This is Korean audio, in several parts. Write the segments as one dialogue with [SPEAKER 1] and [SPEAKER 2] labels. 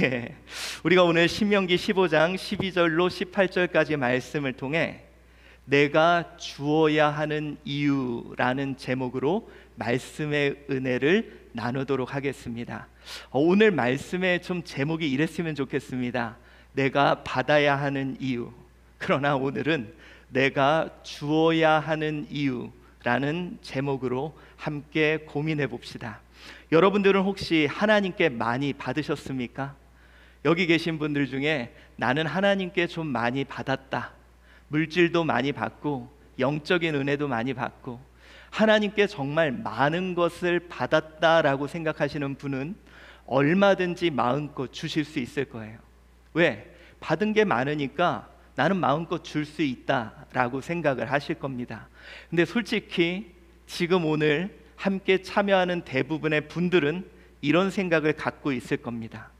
[SPEAKER 1] 예, 우리가 오늘 신명기 15장 12절로 18절까지 말씀을 통해 내가 주어야 하는 이유라는 제목으로 말씀의 은혜를 나누도록 하겠습니다. 오늘 말씀의 좀 제목이 이랬으면 좋겠습니다. 내가 받아야 하는 이유. 그러나 오늘은 내가 주어야 하는 이유라는 제목으로 함께 고민해 봅시다. 여러분들은 혹시 하나님께 많이 받으셨습니까? 여기 계신 분들 중에 나는 하나님께 좀 많이 받았다, 물질도 많이 받고 영적인 은혜도 많이 받고 하나님께 정말 많은 것을 받았다라고 생각하시는 분은 얼마든지 마음껏 주실 수 있을 거예요. 왜? 받은 게 많으니까 나는 마음껏 줄 수 있다라고 생각을 하실 겁니다. 근데 솔직히 지금 오늘 함께 참여하는 대부분의 분들은 이런 생각을 갖고 있을 겁니다.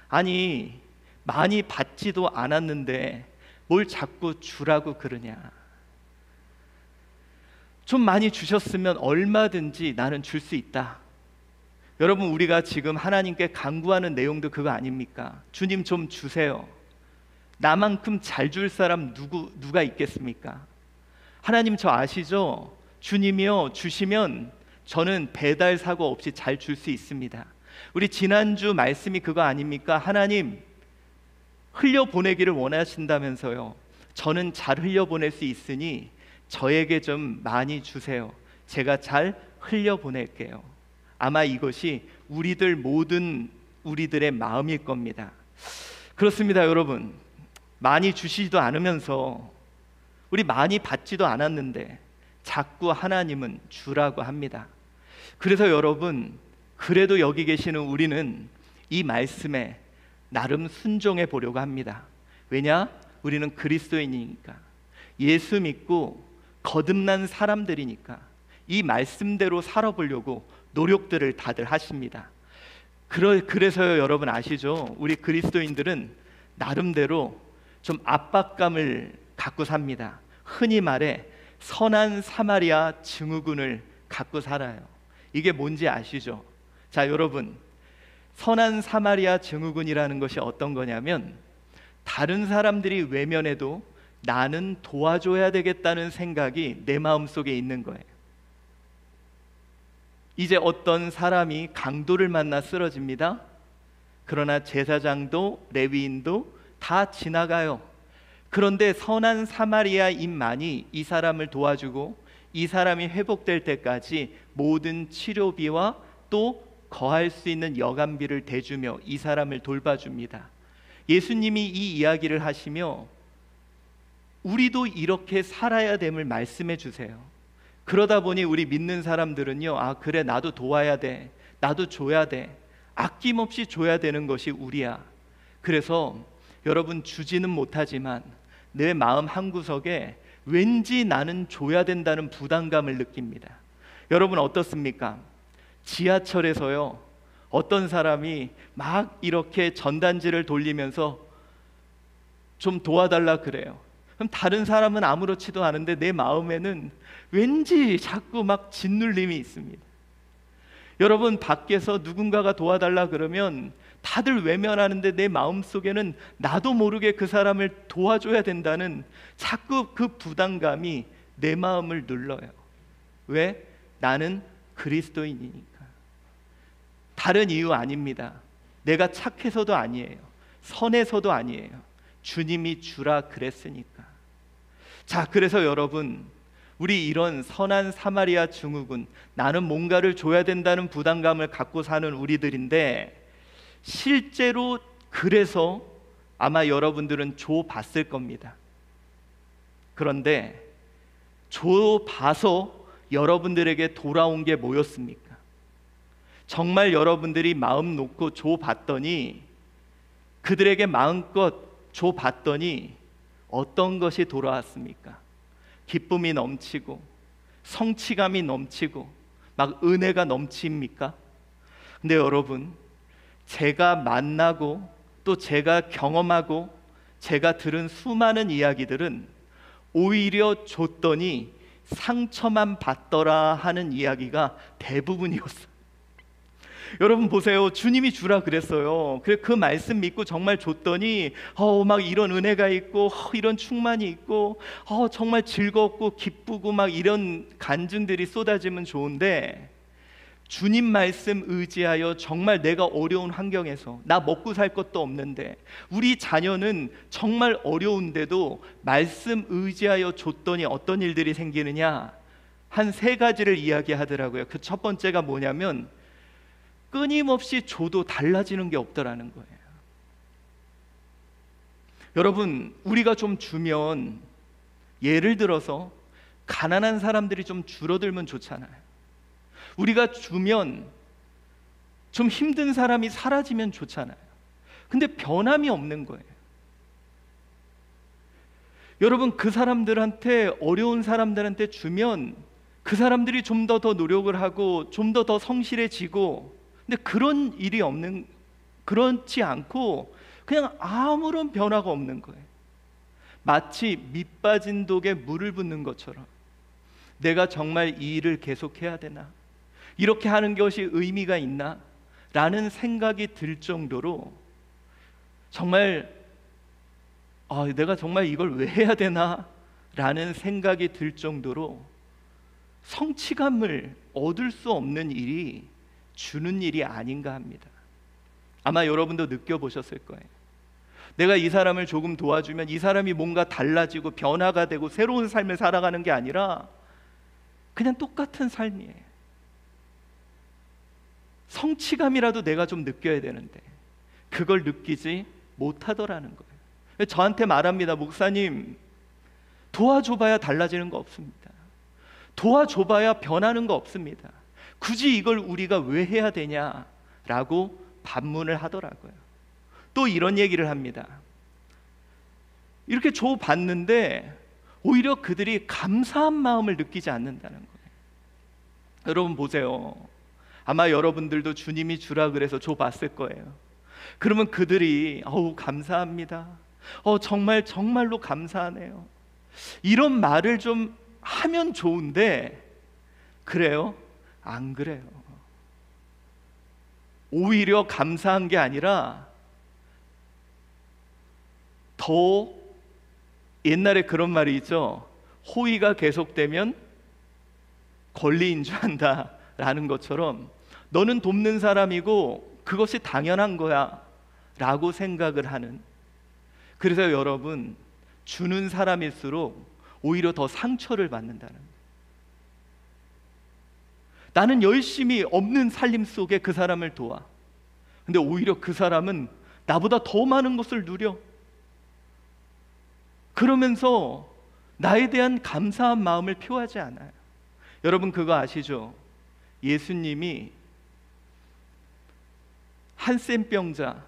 [SPEAKER 1] 아니, 많이 받지도 않았는데 뭘 자꾸 주라고 그러냐. 좀 많이 주셨으면 얼마든지 나는 줄 수 있다. 여러분, 우리가 지금 하나님께 간구하는 내용도 그거 아닙니까? 주님 좀 주세요. 나만큼 잘 줄 사람 누가 있겠습니까? 하나님 저 아시죠? 주님이요, 주시면 저는 배달 사고 없이 잘 줄 수 있습니다. 우리 지난주 말씀이 그거 아닙니까? 하나님 흘려보내기를 원하신다면서요. 저는 잘 흘려보낼 수 있으니 저에게 좀 많이 주세요. 제가 잘 흘려보낼게요. 아마 이것이 우리들의 마음일 겁니다. 그렇습니다, 여러분. 많이 주시지도 않으면서 우리 많이 받지도 않았는데 자꾸 하나님은 주라고 합니다. 그래서 여러분, 그래도 여기 계시는 우리는 이 말씀에 나름 순종해 보려고 합니다. 왜냐? 우리는 그리스도인이니까, 예수 믿고 거듭난 사람들이니까 이 말씀대로 살아보려고 노력들을 다들 하십니다. 그래서요, 여러분 아시죠? 우리 그리스도인들은 나름대로 좀 압박감을 갖고 삽니다. 흔히 말해 선한 사마리아 증후군을 갖고 살아요. 이게 뭔지 아시죠? 자, 여러분, 선한 사마리아 증후군이라는 것이 어떤 거냐면 다른 사람들이 외면해도 나는 도와줘야 되겠다는 생각이 내 마음속에 있는 거예요. 이제 어떤 사람이 강도를 만나 쓰러집니다. 그러나 제사장도 레위인도 다 지나가요. 그런데 선한 사마리아인만이 이 사람을 도와주고 이 사람이 회복될 때까지 모든 치료비와 또 거할 수 있는 여간비를 대주며 이 사람을 돌봐줍니다. 예수님이 이 이야기를 하시며 우리도 이렇게 살아야 됨을 말씀해 주세요. 그러다 보니 우리 믿는 사람들은요, 아 그래, 나도 도와야 돼, 나도 줘야 돼, 아낌없이 줘야 되는 것이 우리야. 그래서 여러분, 주지는 못하지만 내 마음 한구석에 왠지 나는 줘야 된다는 부담감을 느낍니다. 여러분 어떻습니까? 지하철에서요, 어떤 사람이 막 이렇게 전단지를 돌리면서 좀 도와달라 그래요. 그럼 다른 사람은 아무렇지도 않은데 내 마음에는 왠지 자꾸 막 짓눌림이 있습니다. 여러분, 밖에서 누군가가 도와달라 그러면 다들 외면하는데 내 마음속에는 나도 모르게 그 사람을 도와줘야 된다는 자꾸 그 부담감이 내 마음을 눌러요. 왜? 나는 그리스도인이니까. 다른 이유 아닙니다. 내가 착해서도 아니에요. 선해서도 아니에요. 주님이 주라 그랬으니까. 자, 그래서 여러분, 우리 이런 선한 사마리아 증후군, 나는 뭔가를 줘야 된다는 부담감을 갖고 사는 우리들인데, 실제로 그래서 아마 여러분들은 줘봤을 겁니다. 그런데 줘봐서 여러분들에게 돌아온 게 뭐였습니까? 정말 여러분들이 마음 놓고 줘봤더니, 그들에게 마음껏 줘봤더니 어떤 것이 돌아왔습니까? 기쁨이 넘치고 성취감이 넘치고 막 은혜가 넘칩니까? 근데 여러분, 제가 만나고 또 제가 경험하고 제가 들은 수많은 이야기들은 오히려 줬더니 상처만 받더라 하는 이야기가 대부분이었어요. 여러분 보세요. 주님이 주라 그랬어요. 그 말씀 믿고 정말 줬더니 막 이런 은혜가 있고 이런 충만이 있고 정말 즐겁고 기쁘고 막 이런 간증들이 쏟아지면 좋은데, 주님 말씀 의지하여 정말 내가 어려운 환경에서 나 먹고 살 것도 없는데 우리 자녀는 정말 어려운데도 말씀 의지하여 줬더니 어떤 일들이 생기느냐, 한 세 가지를 이야기하더라고요. 그 첫 번째가 뭐냐면 끊임없이 줘도 달라지는 게 없더라는 거예요. 여러분, 우리가 좀 주면, 예를 들어서 가난한 사람들이 좀 줄어들면 좋잖아요. 우리가 주면 좀 힘든 사람이 사라지면 좋잖아요. 근데 변함이 없는 거예요. 여러분, 그 사람들한테, 어려운 사람들한테 주면 그 사람들이 좀 더 노력을 하고 좀 더 성실해지고, 근데 그런 일이 그렇지 않고 그냥 아무런 변화가 없는 거예요. 마치 밑 빠진 독에 물을 붓는 것처럼 내가 정말 이 일을 계속해야 되나? 이렇게 하는 것이 의미가 있나? 라는 생각이 들 정도로 정말 내가 정말 이걸 왜 해야 되나? 라는 생각이 들 정도로 성취감을 얻을 수 없는 일이 주는 일이 아닌가 합니다. 아마 여러분도 느껴보셨을 거예요. 내가 이 사람을 조금 도와주면 이 사람이 뭔가 달라지고 변화가 되고 새로운 삶을 살아가는 게 아니라 그냥 똑같은 삶이에요. 성취감이라도 내가 좀 느껴야 되는데 그걸 느끼지 못하더라는 거예요. 저한테 말합니다. 목사님, 도와줘봐야 달라지는 거 없습니다. 도와줘봐야 변하는 거 없습니다. 굳이 이걸 우리가 왜 해야 되냐라고 반문을 하더라고요. 또 이런 얘기를 합니다. 이렇게 줘봤는데 오히려 그들이 감사한 마음을 느끼지 않는다는 거예요. 여러분 보세요. 아마 여러분들도 주님이 주라 그래서 줘봤을 거예요. 그러면 그들이 감사합니다, 정말 정말로 감사하네요, 이런 말을 좀 하면 좋은데, 그래요? 안 그래요. 오히려 감사한 게 아니라 더, 옛날에 그런 말이 있죠. 호의가 계속되면 권리인 줄 안다 라는 것처럼 너는 돕는 사람이고 그것이 당연한 거야 라고 생각을 하는, 그래서 여러분, 주는 사람일수록 오히려 더 상처를 받는다는 거예요. 나는 열심히 없는 살림 속에 그 사람을 도와. 근데 오히려 그 사람은 나보다 더 많은 것을 누려. 그러면서 나에 대한 감사한 마음을 표하지 않아요. 여러분 그거 아시죠? 예수님이 한센병자,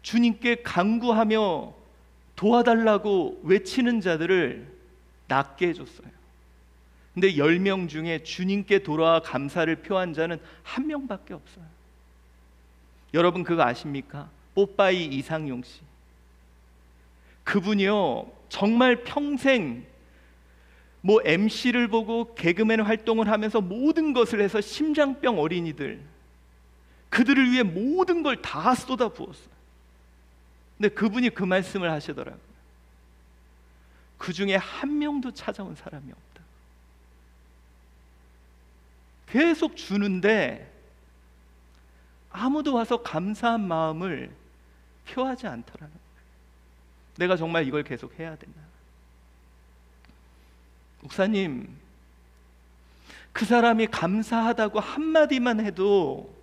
[SPEAKER 1] 주님께 간구하며 도와달라고 외치는 자들을 낫게 해줬어요. 근데 10명 중에 주님께 돌아와 감사를 표한 자는 한 명밖에 없어요. 여러분 그거 아십니까? 뽀빠이 이상용 씨. 그분이요, 정말 평생 MC를 보고 개그맨 활동을 하면서 모든 것을 해서 심장병 어린이들, 그들을 위해 모든 걸 다 쏟아부었어요. 근데 그분이 그 말씀을 하시더라고요. 그 중에 한 명도 찾아온 사람이 없다. 계속 주는데 아무도 와서 감사한 마음을 표하지 않더라는 거예요. 내가 정말 이걸 계속 해야 되나? 목사님, 그 사람이 감사하다고 한마디만 해도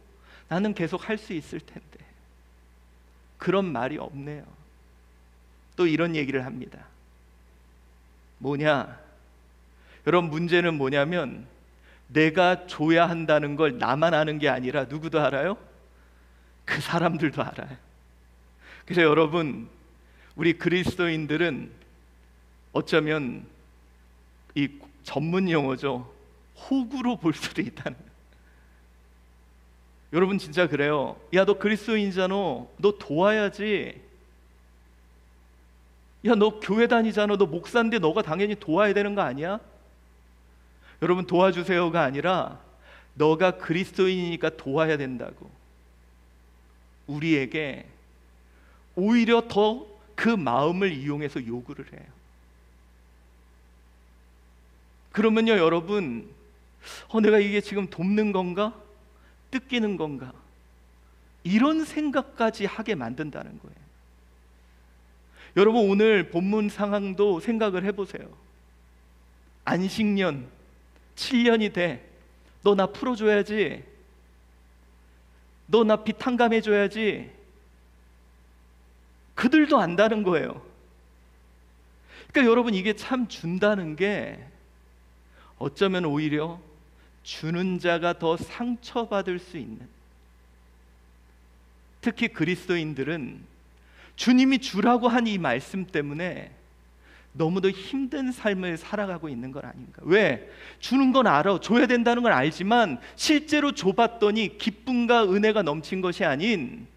[SPEAKER 1] 나는 계속 할 수 있을 텐데 그런 말이 없네요. 또 이런 얘기를 합니다. 뭐냐? 여러분 문제는 뭐냐면 내가 줘야 한다는 걸 나만 아는 게 아니라 누구도 알아요? 그 사람들도 알아요. 그래서 여러분, 우리 그리스도인들은 어쩌면 이 전문 용어죠. 호구로 볼 수도 있다는 거예요. 여러분 진짜 그래요. 야, 너 그리스도인이잖아, 너 도와야지. 야, 너 교회 다니잖아, 너 목사인데 너가 당연히 도와야 되는 거 아니야? 여러분 도와주세요가 아니라 너가 그리스도인이니까 도와야 된다고 우리에게 오히려 더 그 마음을 이용해서 요구를 해요. 그러면요 여러분, 내가 이게 지금 돕는 건가? 뜯기는 건가? 이런 생각까지 하게 만든다는 거예요. 여러분, 오늘 본문 상황도 생각을 해보세요. 안식년 7년이 돼. 너 나 풀어줘야지. 너 나 빚 탕감해줘야지. 그들도 안다는 거예요. 그러니까 여러분, 이게 참 준다는 게 어쩌면 오히려 주는 자가 더 상처받을 수 있는, 특히 그리스도인들은 주님이 주라고 한 이 말씀 때문에 너무도 힘든 삶을 살아가고 있는 건 아닌가. 왜? 주는 건 알아, 줘야 된다는 건 알지만 실제로 줘봤더니 기쁨과 은혜가 넘친 것이 아닌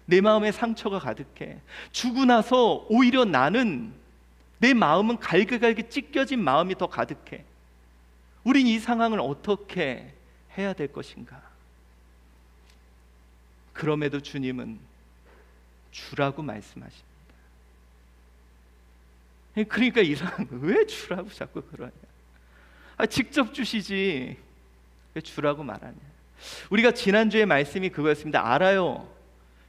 [SPEAKER 1] 내 마음에 상처가 가득해. 주고 나서 오히려 나는, 내 마음은 갈기갈기 찢겨진 마음이 더 가득해. 우린 이 상황을 어떻게 해야 될 것인가? 그럼에도 주님은 주라고 말씀하십니다. 그러니까 이 사람 왜 주라고 자꾸 그러냐? 직접 주시지 왜 주라고 말하냐? 우리가 지난주에 말씀이 그거였습니다. 알아요.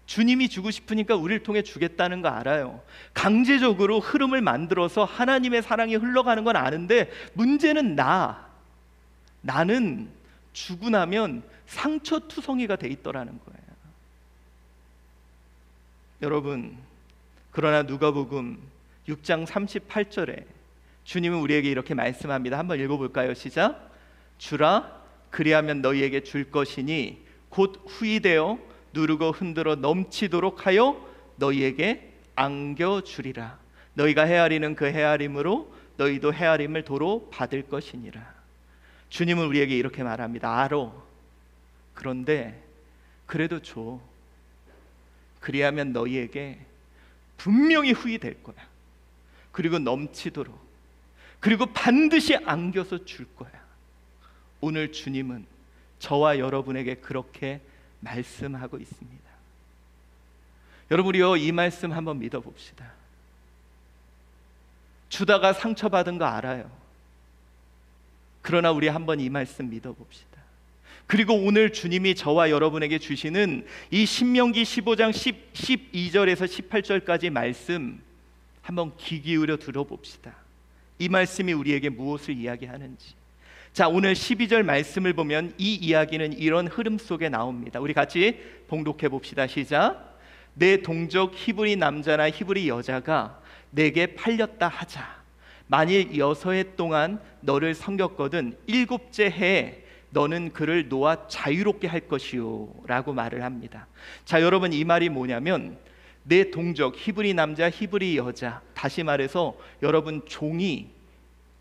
[SPEAKER 1] 주님이 주고 싶으니까 우리를 통해 주겠다는 거 알아요. 강제적으로 흐름을 만들어서 하나님의 사랑이 흘러가는 건 아는데, 문제는 나는 주고 나면 상처투성이가 돼 있더라는 거예요. 여러분, 그러나 누가복음 6장 38절에 주님은 우리에게 이렇게 말씀합니다. 한번 읽어볼까요? 시작. 주라, 그리하면 너희에게 줄 것이니 곧 후이되어 누르고 흔들어 넘치도록 하여 너희에게 안겨주리라. 너희가 헤아리는 그 헤아림으로 너희도 헤아림을 도로 받을 것이니라. 주님은 우리에게 이렇게 말합니다. 알아. 그런데 그래도 줘. 그리하면 너희에게 분명히 후이될 거야. 그리고 넘치도록, 그리고 반드시 안겨서 줄 거야. 오늘 주님은 저와 여러분에게 그렇게 말씀하고 있습니다. 여러분, 우리요 이 말씀 한번 믿어봅시다. 주다가 상처받은 거 알아요. 그러나 우리 한번 이 말씀 믿어봅시다. 그리고 오늘 주님이 저와 여러분에게 주시는 이 신명기 15장 12절에서 18절까지 말씀 한번 귀 기울여 들어봅시다. 이 말씀이 우리에게 무엇을 이야기하는지. 자, 오늘 12절 말씀을 보면 이 이야기는 이런 흐름 속에 나옵니다. 우리 같이 봉독해 봅시다. 시작. 내 동족 히브리 남자나 히브리 여자가 내게 팔렸다 하자. 만일 6해 동안 너를 섬겼거든 7째 해에 너는 그를 놓아 자유롭게 할 것이요 라고 말을 합니다. 자, 여러분, 이 말이 뭐냐면 내 동족 히브리 남자 히브리 여자, 다시 말해서 여러분, 종이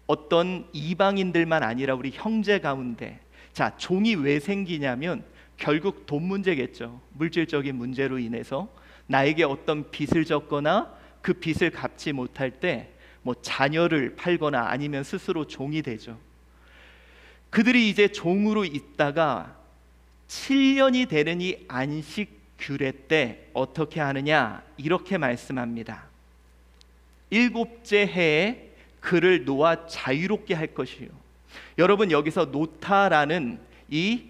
[SPEAKER 1] 어떤 이방인들만 아니라 우리 형제 가운데, 자, 종이 왜 생기냐면 결국 돈 문제겠죠. 물질적인 문제로 인해서 나에게 어떤 빚을 졌거나 그 빚을 갚지 못할 때 뭐 자녀를 팔거나 아니면 스스로 종이 되죠. 그들이 이제 종으로 있다가 7년이 되는 이 안식 규례 때 어떻게 하느냐, 이렇게 말씀합니다. 7째 해에 그를 놓아 자유롭게 할 것이요. 여러분, 여기서 놓다라는 이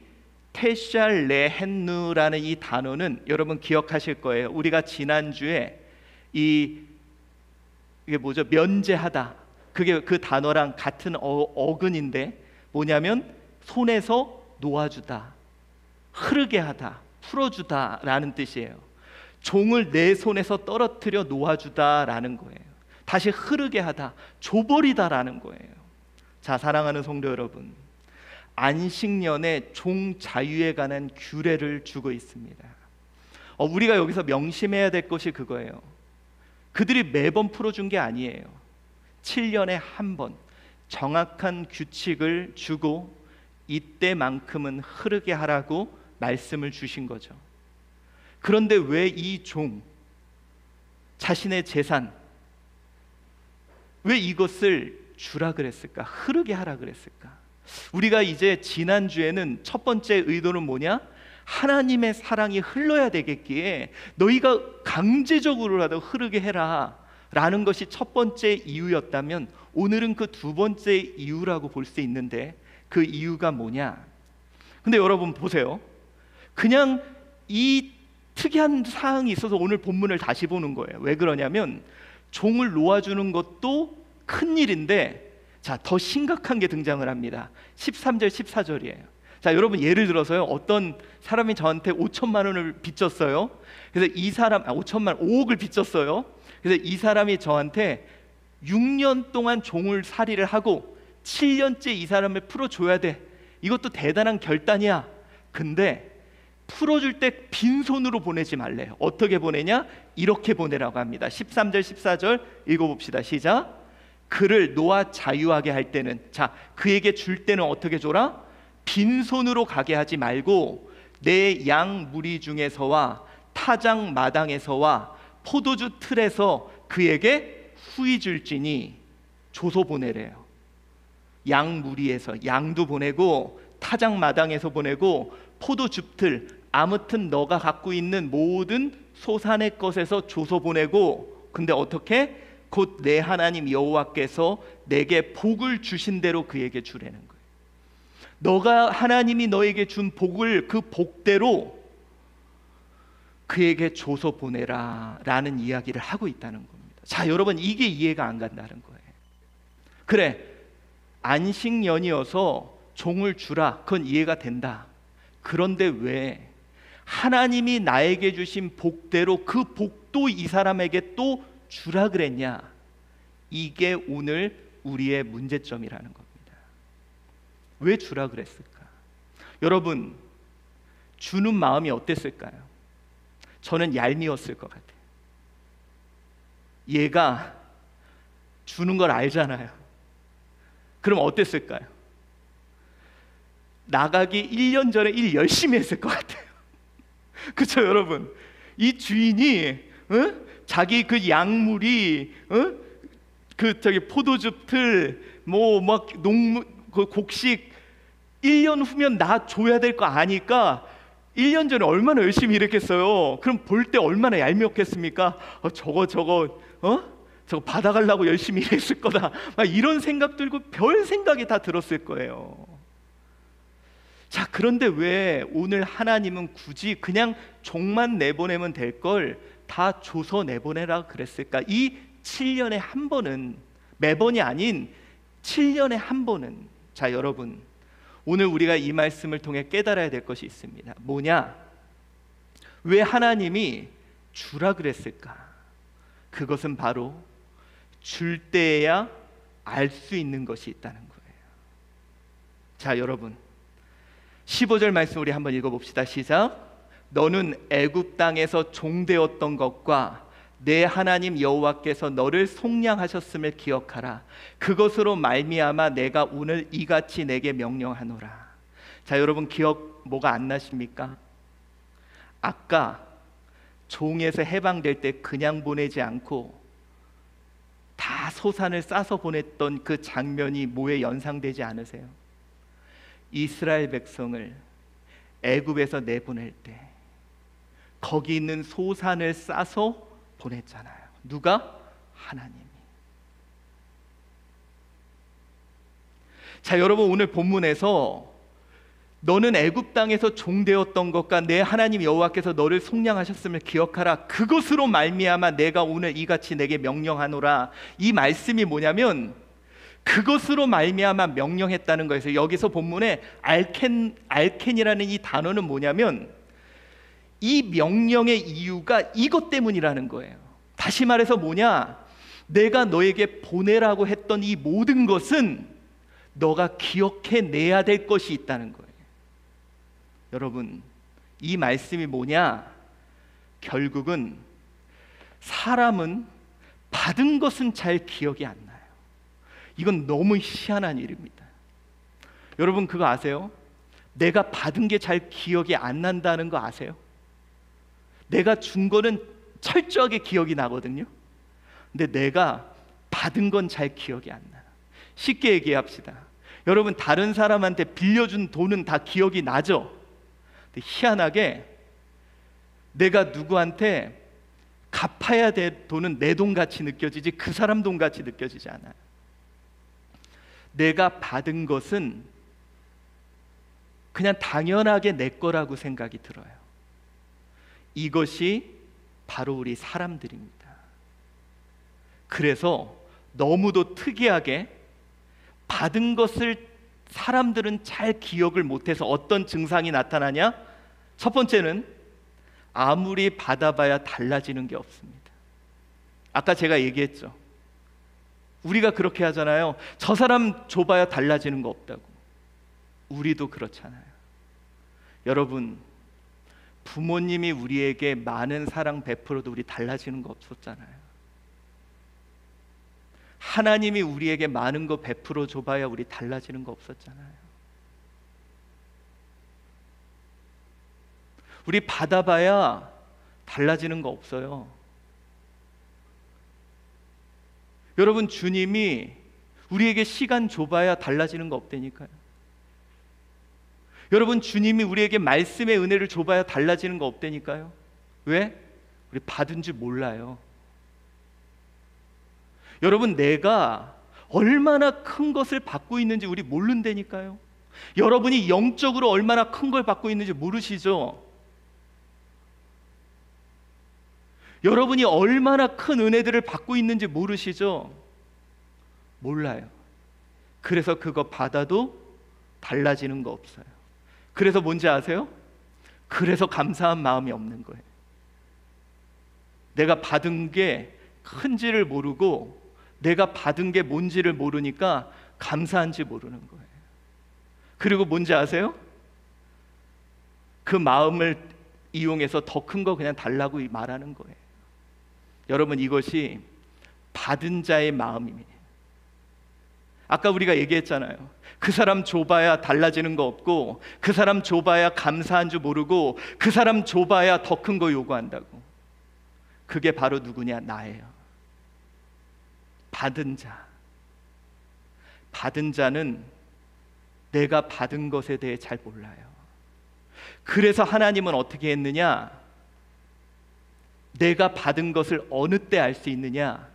[SPEAKER 1] 테샬레헨누라는 이 단어는 여러분 기억하실 거예요. 우리가 지난주에 이게 뭐죠? 면제하다. 그게 그 단어랑 같은 어근인데 뭐냐면 손에서 놓아주다, 흐르게 하다, 풀어주다라는 뜻이에요. 종을 내 손에서 떨어뜨려 놓아주다라는 거예요. 다시 흐르게 하다, 줘버리다라는 거예요. 자, 사랑하는 성도 여러분, 안식년에 종 자유에 관한 규례를 주고 있습니다. 우리가 여기서 명심해야 될 것이 그거예요. 그들이 매번 풀어준 게 아니에요. 7년에 한 번 정확한 규칙을 주고 이때만큼은 흐르게 하라고 말씀을 주신 거죠. 그런데 왜 이 종, 자신의 재산, 왜 이것을 주라 그랬을까? 흐르게 하라 그랬을까? 우리가 이제 지난주에는 첫 번째 의도는 뭐냐? 하나님의 사랑이 흘러야 되겠기에 너희가 강제적으로라도 흐르게 해라 라는 것이 첫 번째 이유였다면, 오늘은 그 두 번째 이유라고 볼 수 있는데, 그 이유가 뭐냐? 근데 여러분 보세요. 그냥 이 특이한 사항이 있어서 오늘 본문을 다시 보는 거예요. 왜 그러냐면 종을 놓아주는 것도 큰일인데, 자, 더 심각한 게 등장을 합니다. 13절 14절이에요. 자, 여러분 예를 들어서요, 어떤 사람이 저한테 5천만 원을 빚졌어요. 그래서 이 사람 5억을 빚졌어요. 그래서 이 사람이 저한테 6년 동안 종을 살이를 하고 7년째 이 사람을 풀어줘야 돼. 이것도 대단한 결단이야. 근데 풀어줄 때 빈손으로 보내지 말래요. 어떻게 보내냐? 이렇게 보내라고 합니다. 13절 14절 읽어봅시다. 시작. 그를 놓아 자유하게 할 때는, 자, 그에게 줄 때는 어떻게 줘라? 빈손으로 가게 하지 말고 내 양 무리 중에서와 타작 마당에서와 포도주 틀에서 그에게 후히 줄지니, 줘서 보내래요. 양 무리에서 양도 보내고 타작 마당에서 보내고 포도주 틀, 아무튼 너가 갖고 있는 모든 소산의 것에서 줘서 보내고, 근데 어떻게? 곧 내 하나님 여호와께서 내게 복을 주신 대로 그에게 주라는 거예요. 너가 하나님이 너에게 준 복을 그 복대로 그에게 줘서 보내라 라는 이야기를 하고 있다는 겁니다. 자, 여러분, 이게 이해가 안 간다는 거예요. 그래, 안식년이어서 종을 주라, 그건 이해가 된다. 그런데 왜 하나님이 나에게 주신 복대로 그 복도 이 사람에게 또 주라 그랬냐? 이게 오늘 우리의 문제점이라는 겁니다. 왜 주라 그랬을까? 여러분, 주는 마음이 어땠을까요? 저는 얄미웠을 것 같아요. 얘가 주는 걸 알잖아요. 그럼 어땠을까요? 나가기 1년 전에 일 열심히 했을 것 같아요. 그렇죠, 여러분? 이 주인이 자기 그 약물이 그 저기 포도주 틀 뭐 막 농무 그 곡식 1년 후면 나 줘야 될 거 아니까 1년 전에 얼마나 열심히 일했겠어요. 그럼 볼 때 얼마나 얄미웠겠습니까? 저거 받아가려고 열심히 일했을 거다, 막 이런 생각 들고 별 생각이 다 들었을 거예요. 자, 그런데 왜 오늘 하나님은 굳이 그냥 종만 내보내면 될 걸 다 줘서 내보내라 그랬을까? 이 7년에 한 번은, 매번이 아닌 7년에 한 번은. 자, 여러분, 오늘 우리가 이 말씀을 통해 깨달아야 될 것이 있습니다. 뭐냐? 왜 하나님이 주라 그랬을까? 그것은 바로 줄 때에야 알 수 있는 것이 있다는 거예요. 자, 여러분, 15절 말씀 우리 한번 읽어봅시다. 시작. 너는 애굽 땅에서 종되었던 것과 내 하나님 여호와께서 너를 속량하셨음을 기억하라. 그것으로 말미암아 내가 오늘 이같이 내게 명령하노라. 자, 여러분, 기억 뭐가 안 나십니까? 아까 종에서 해방될 때 그냥 보내지 않고 다 소산을 싸서 보냈던 그 장면이 뭐에 연상되지 않으세요? 이스라엘 백성을 애굽에서 내보낼 때 거기 있는 소산을 싸서 보냈잖아요. 누가? 하나님이. 자, 여러분, 오늘 본문에서 너는 애굽 땅에서 종되었던 것과 내 하나님 여호와께서 너를 속량하셨음을 기억하라. 그것으로 말미암아 내가 오늘 이같이 내게 명령하노라. 이 말씀이 뭐냐면 그것으로 말미암아 명령했다는 거예요. 여기서 본문에 알켄이라는 이 단어는 뭐냐면 이 명령의 이유가 이것 때문이라는 거예요. 다시 말해서 뭐냐? 내가 너에게 보내라고 했던 이 모든 것은 너가 기억해내야 될 것이 있다는 거예요. 여러분, 이 말씀이 뭐냐? 결국은 사람은 받은 것은 잘 기억이 안 나요. 이건 너무 희한한 일입니다. 여러분, 그거 아세요? 내가 받은 게 잘 기억이 안 난다는 거 아세요? 내가 준 거는 철저하게 기억이 나거든요. 근데 내가 받은 건 잘 기억이 안 나요. 쉽게 얘기합시다. 여러분, 다른 사람한테 빌려준 돈은 다 기억이 나죠? 근데 희한하게 내가 누구한테 갚아야 될 돈은 내 돈같이 느껴지지 그 사람 돈같이 느껴지지 않아요. 내가 받은 것은 그냥 당연하게 내 거라고 생각이 들어요. 이것이 바로 우리 사람들입니다. 그래서 너무도 특이하게 받은 것을 사람들은 잘 기억을 못해서 어떤 증상이 나타나냐? 첫 번째는 아무리 받아봐야 달라지는 게 없습니다. 아까 제가 얘기했죠. 우리가 그렇게 하잖아요. 저 사람 줘봐야 달라지는 거 없다고. 우리도 그렇잖아요. 여러분, 부모님이 우리에게 많은 사랑 베풀어도 우리 달라지는 거 없었잖아요. 하나님이 우리에게 많은 거 베풀어 줘봐야 우리 달라지는 거 없었잖아요. 우리 받아봐야 달라지는 거 없어요. 여러분, 주님이 우리에게 시간 줘봐야 달라지는 거 없다니까요. 여러분, 주님이 우리에게 말씀의 은혜를 줘봐야 달라지는 거 없다니까요. 왜? 우리 받은 줄 몰라요. 여러분, 내가 얼마나 큰 것을 받고 있는지 우리 모른다니까요. 여러분이 영적으로 얼마나 큰 걸 받고 있는지 모르시죠? 여러분이 얼마나 큰 은혜들을 받고 있는지 모르시죠? 몰라요. 그래서 그거 받아도 달라지는 거 없어요. 그래서 뭔지 아세요? 그래서 감사한 마음이 없는 거예요. 내가 받은 게 큰지를 모르고 내가 받은 게 뭔지를 모르니까 감사한지 모르는 거예요. 그리고 뭔지 아세요? 그 마음을 이용해서 더 큰 거 그냥 달라고 말하는 거예요. 여러분, 이것이 받은 자의 마음입니다. 아까 우리가 얘기했잖아요. 그 사람 줘봐야 달라지는 거 없고, 그 사람 줘봐야 감사한 줄 모르고, 그 사람 줘봐야 더 큰 거 요구한다고. 그게 바로 누구냐? 나예요. 받은 자. 받은 자는 내가 받은 것에 대해 잘 몰라요. 그래서 하나님은 어떻게 했느냐? 내가 받은 것을 어느 때 알 수 있느냐?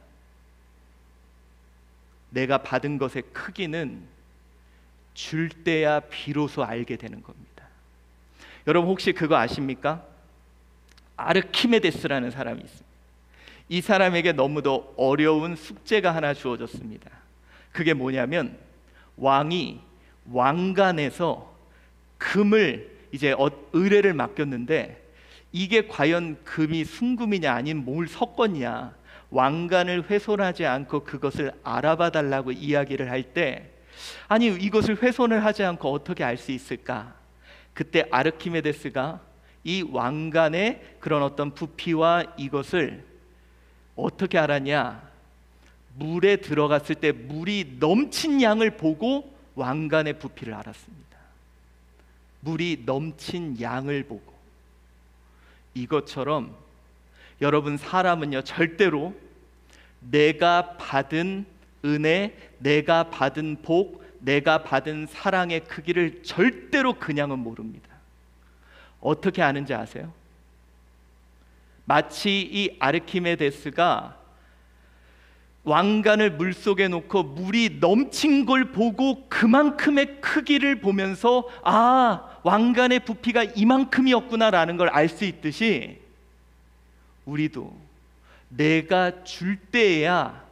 [SPEAKER 1] 내가 받은 것의 크기는 줄 때야 비로소 알게 되는 겁니다. 여러분, 혹시 그거 아십니까? 아르키메데스라는 사람이 있습니다. 이 사람에게 너무도 어려운 숙제가 하나 주어졌습니다. 그게 뭐냐면, 왕이 왕관에서 금을 이제 의뢰를 맡겼는데, 이게 과연 금이 순금이냐 아니면 뭘 섞었냐, 왕관을 훼손하지 않고 그것을 알아봐 달라고 이야기를 할 때, 아니 이것을 훼손을 하지 않고 어떻게 알 수 있을까? 그때 아르키메데스가 이 왕관의 그런 어떤 부피와 이것을 어떻게 알았냐? 물에 들어갔을 때 물이 넘친 양을 보고 왕관의 부피를 알았습니다. 물이 넘친 양을 보고. 이것처럼 여러분, 사람은요 절대로 내가 받은 은혜, 내가 받은 복, 내가 받은 사랑의 크기를 절대로 그냥은 모릅니다. 어떻게 아는지 아세요? 마치 이 아르키메데스가 왕관을 물속에 놓고 물이 넘친 걸 보고 그만큼의 크기를 보면서, 아, 왕관의 부피가 이만큼이었구나라는 걸 알 수 있듯이, 우리도 내가 줄 때에야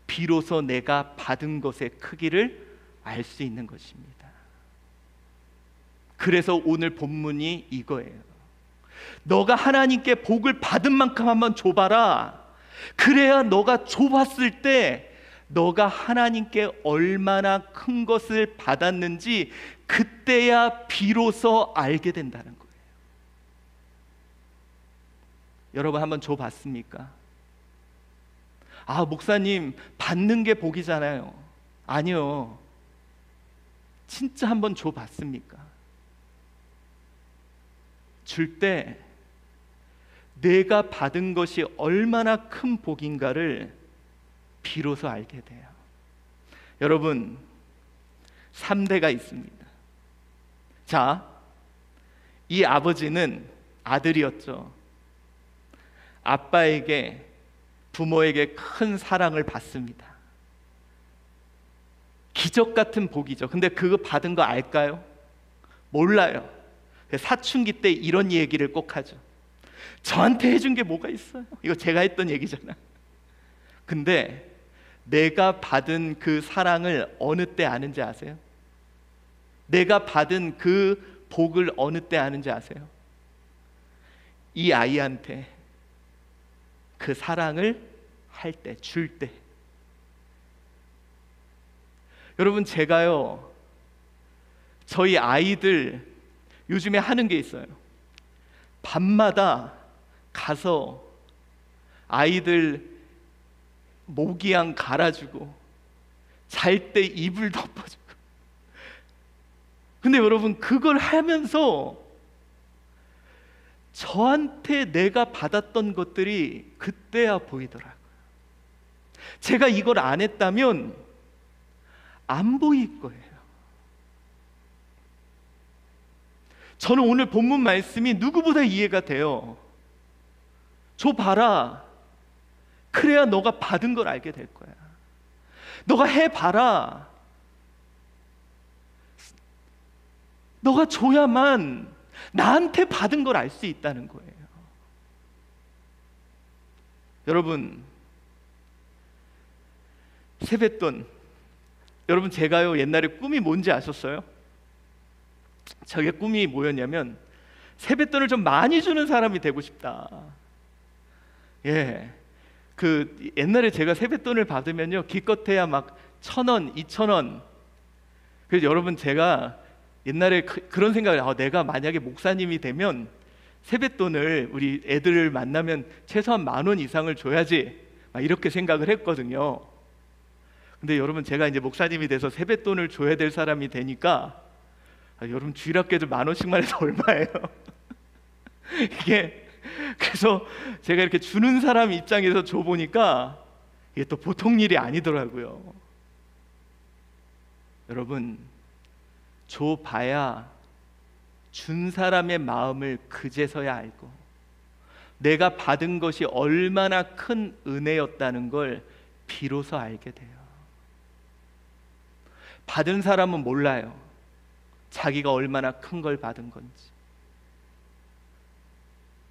[SPEAKER 1] 비로소 내가 받은 것의 크기를 알 수 있는 것입니다. 그래서 오늘 본문이 이거예요. 너가 하나님께 복을 받은 만큼 한번 줘봐라. 그래야 너가 줘봤을 때 너가 하나님께 얼마나 큰 것을 받았는지 그때야 비로소 알게 된다는 거예요. 여러분, 한번 줘봤습니까? 아, 목사님, 받는 게 복이잖아요. 아니요. 진짜 한번 줘봤습니까? 줄 때 내가 받은 것이 얼마나 큰 복인가를 비로소 알게 돼요. 여러분, 3대가 있습니다. 자, 이 아버지는 아들이었죠. 아빠에게, 부모에게 큰 사랑을 받습니다. 기적 같은 복이죠. 근데 그거 받은 거 알까요? 몰라요. 사춘기 때 이런 얘기를 꼭 하죠. 저한테 해준 게 뭐가 있어요? 이거 제가 했던 얘기잖아. 근데 내가 받은 그 사랑을 어느 때 아는지 아세요? 내가 받은 그 복을 어느 때 아는지 아세요? 이 아이한테 그 사랑을 할 때, 줄 때. 여러분, 제가요, 저희 아이들 요즘에 하는 게 있어요. 밤마다 가서 아이들 모기향 갈아주고 잘 때 이불 덮어주고. 근데 여러분, 그걸 하면서 저한테 내가 받았던 것들이 그때야 보이더라고요. 제가 이걸 안 했다면 안 보일 거예요. 저는 오늘 본문 말씀이 누구보다 이해가 돼요. 줘 봐라. 그래야 너가 받은 걸 알게 될 거야. 너가 해봐라. 너가 줘야만 나한테 받은 걸 알 수 있다는 거예요. 여러분, 세뱃돈, 여러분, 제가요 옛날에 꿈이 뭔지 아셨어요? 저게 꿈이 뭐였냐면 세뱃돈을 좀 많이 주는 사람이 되고 싶다. 예, 그 옛날에 제가 세뱃돈을 받으면요 기껏해야 막 1,000원, 2,000원. 그래서 여러분, 제가 옛날에 그런 생각을, 내가 만약에 목사님이 되면 세뱃돈을 우리 애들을 만나면 최소한 10,000원 이상을 줘야지, 막 이렇게 생각을 했거든요. 근데 여러분, 제가 이제 목사님이 돼서 세뱃돈을 줘야 될 사람이 되니까 여러분, 주일학교도 10,000원씩만 해서 얼마예요? 이게, 그래서 제가 이렇게 주는 사람 입장에서 줘보니까 이게 또 보통 일이 아니더라고요. 여러분, 줘봐야 준 사람의 마음을 그제서야 알고 내가 받은 것이 얼마나 큰 은혜였다는 걸 비로소 알게 돼요. 받은 사람은 몰라요. 자기가 얼마나 큰 걸 받은 건지.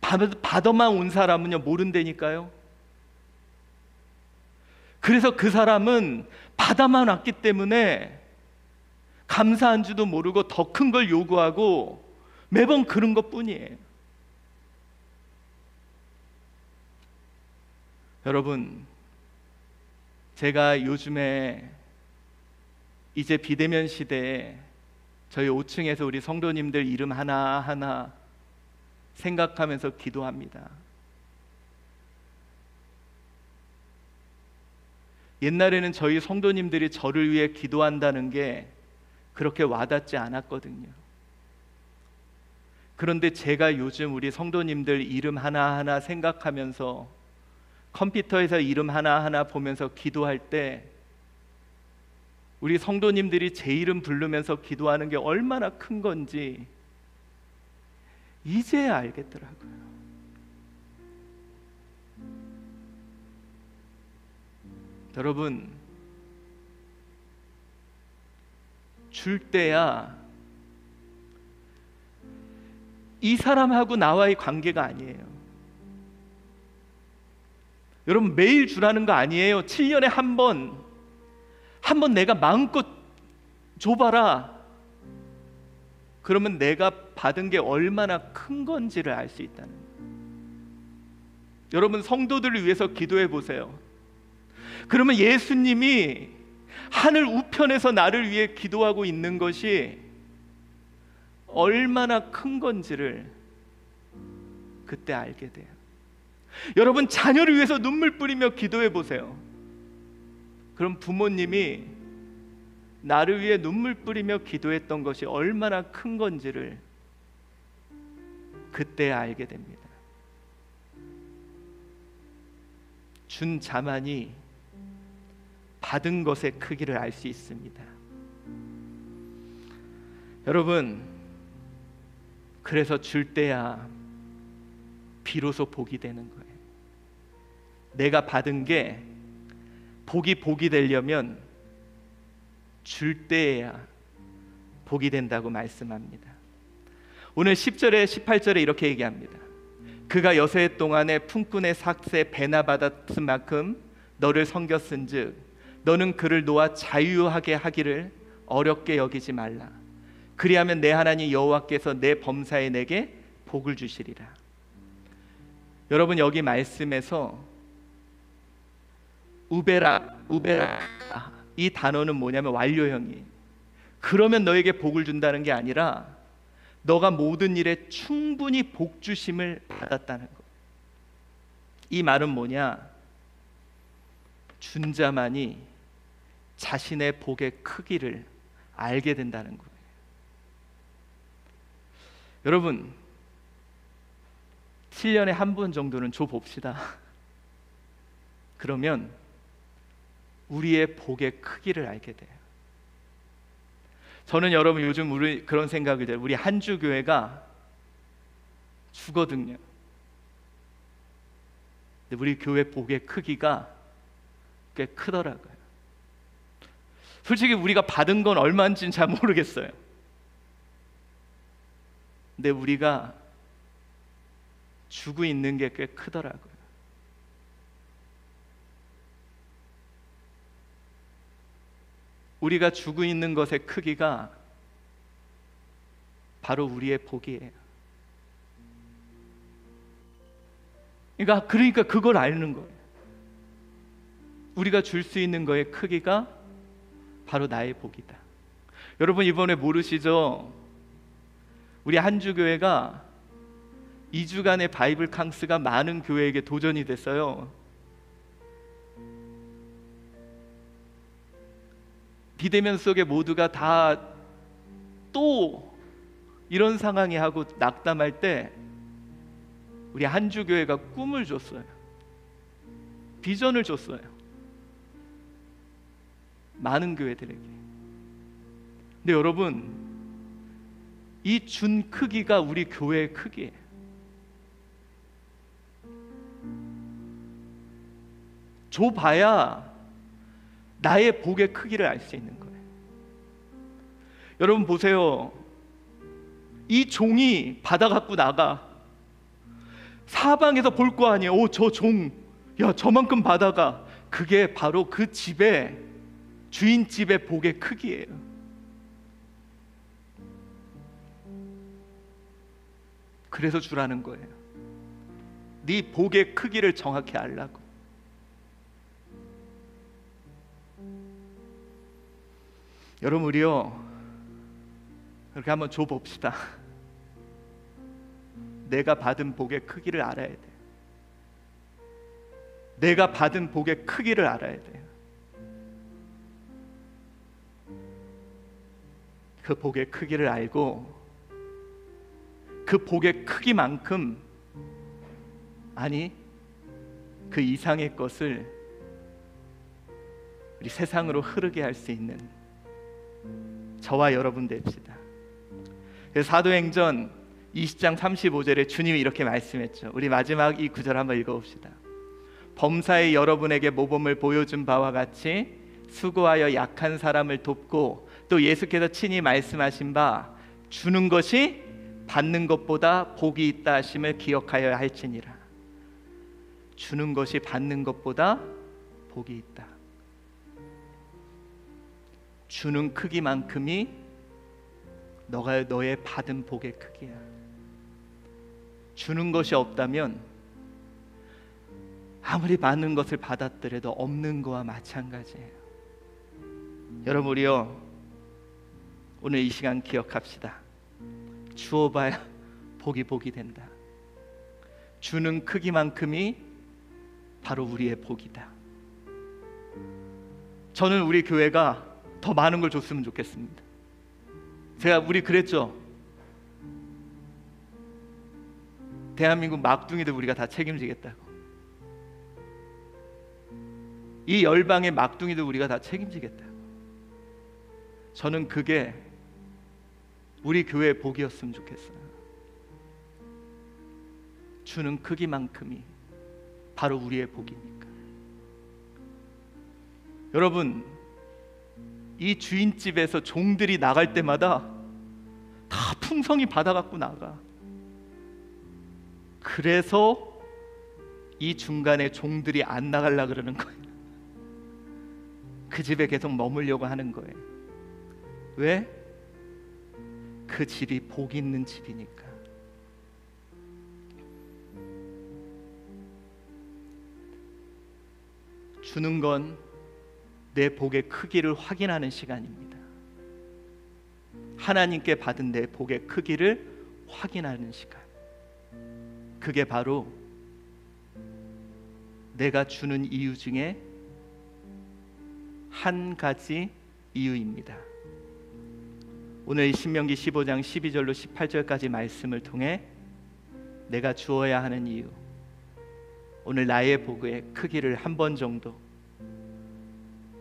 [SPEAKER 1] 받아만 온 사람은요 모른다니까요. 그래서 그 사람은 받아만 왔기 때문에 감사한 줄도 모르고 더 큰 걸 요구하고 매번 그런 것뿐이에요. 여러분, 제가 요즘에 이제 비대면 시대에 저희 5층에서 우리 성도님들 이름 하나하나 생각하면서 기도합니다. 옛날에는 저희 성도님들이 저를 위해 기도한다는 게 그렇게 와닿지 않았거든요. 그런데 제가 요즘 우리 성도님들 이름 하나하나 생각하면서 컴퓨터에서 이름 하나하나 보면서 기도할 때 우리 성도님들이 제 이름 부르면서 기도하는 게 얼마나 큰 건지 이제야 알겠더라고요. 여러분, 줄 때야 이 사람하고 나와의 관계가 아니에요. 여러분, 매일 주라는 거 아니에요. 7년에 한 번 내가 마음껏 줘봐라. 그러면 내가 받은 게 얼마나 큰 건지를 알 수 있다는 거예요. 여러분, 성도들을 위해서 기도해 보세요. 그러면 예수님이 하늘 우편에서 나를 위해 기도하고 있는 것이 얼마나 큰 건지를 그때 알게 돼요. 여러분, 자녀를 위해서 눈물 뿌리며 기도해 보세요. 그럼 부모님이 나를 위해 눈물 뿌리며 기도했던 것이 얼마나 큰 건지를 그때 알게 됩니다. 준 자만이 받은 것의 크기를 알 수 있습니다. 여러분, 그래서 줄 때야 비로소 복이 되는 거예요. 내가 받은 게 복이 되려면 줄 때야 복이 된다고 말씀합니다. 오늘 10절에 18절에 이렇게 얘기합니다. 그가 여세 동안에 품꾼의 삭세 배나 받았은 만큼 너를 섬겼은즉 너는 그를 놓아 자유하게 하기를 어렵게 여기지 말라. 그리하면 내 하나님 여호와께서 내 범사에 내게 복을 주시리라. 여러분, 여기 말씀에서 우베라 이 단어는 뭐냐면 완료형이에요. 그러면 너에게 복을 준다는 게 아니라 너가 모든 일에 충분히 복 주심을 받았다는 것. 이 말은 뭐냐? 준 자만이 자신의 복의 크기를 알게 된다는 거예요. 여러분, 7년에 한 번 정도는 줘 봅시다. 그러면 우리의 복의 크기를 알게 돼요. 저는 여러분 요즘 우리 그런 생각을 해요. 우리 한주 교회가 주거든요. 근데 우리 교회 복의 크기가 꽤 크더라고요. 솔직히 우리가 받은 건 얼마인지는 잘 모르겠어요. 근데 우리가 주고 있는 게 꽤 크더라고요. 우리가 주고 있는 것의 크기가 바로 우리의 복이에요. 그러니까 그걸 아는 거예요. 우리가 줄 수 있는 거의 크기가 바로 나의 복이다. 여러분, 이번에 모르시죠? 우리 한주교회가 2주간의 바이블 캉스가 많은 교회에게 도전이 됐어요. 비대면 속에 모두가 다 또 이런 상황이 하고 낙담할 때 우리 한주교회가 꿈을 줬어요. 비전을 줬어요. 많은 교회들에게. 근데 여러분, 이 준 크기가 우리 교회의 크기예요. 줘봐야 나의 복의 크기를 알 수 있는 거예요. 여러분 보세요. 이 종이 받아 갖고 나가. 사방에서 볼 거 아니에요. 저 종, 야, 저만큼 받아가. 그게 바로 그 집의 주인 집의 복의 크기예요. 그래서 주라는 거예요. 네 복의 크기를 정확히 알라고. 여러분, 우리요 그렇게 한번 줘봅시다. 내가 받은 복의 크기를 알아야 돼요. 내가 받은 복의 크기를 알아야 돼요. 그 복의 크기를 알고 그 복의 크기만큼, 아니 그 이상의 것을 우리 세상으로 흐르게 할 수 있는 저와 여러분 됩시다. 사도행전 20장 35절에 주님이 이렇게 말씀했죠. 우리 마지막 이 구절 한번 읽어봅시다. 범사에 여러분에게 모범을 보여준 바와 같이 수고하여 약한 사람을 돕고 또 예수께서 친히 말씀하신 바 주는 것이 받는 것보다 복이 있다 하심을 기억하여야 할지니라. 주는 것이 받는 것보다 복이 있다. 주는 크기만큼이 너의 받은 복의 크기야. 주는 것이 없다면 아무리 많은 것을 받았더라도 없는 거와 마찬가지예요. 여러분, 우리요 오늘 이 시간 기억합시다. 주어봐야 복이 된다. 주는 크기만큼이 바로 우리의 복이다. 저는 우리 교회가 더 많은 걸 줬으면 좋겠습니다. 우리 그랬죠. 대한민국 막둥이들 우리가 다 책임지겠다고. 이 열방의 막둥이들 우리가 다 책임지겠다고. 저는 그게 우리 교회의 복이었으면 좋겠어요. 주는 크기만큼이 바로 우리의 복이니까. 여러분, 이 주인집에서 종들이 나갈 때마다 다 풍성히 받아갖고 나가. 그래서 이 중간에 종들이 안 나가려고 그러는 거예요. 그 집에 계속 머물려고 하는 거예요. 왜? 그 집이 복 있는 집이니까. 주는 건 내 복의 크기를 확인하는 시간입니다. 하나님께 받은 내 복의 크기를 확인하는 시간. 그게 바로 내가 주는 이유 중에 한 가지 이유입니다. 오늘 신명기 15장 12절로 18절까지 말씀을 통해 내가 주어야 하는 이유, 오늘 나의 복의 크기를 한 번 정도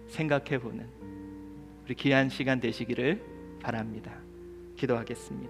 [SPEAKER 1] 생각해 보는 우리 귀한 시간 되시기를 바랍니다. 기도하겠습니다.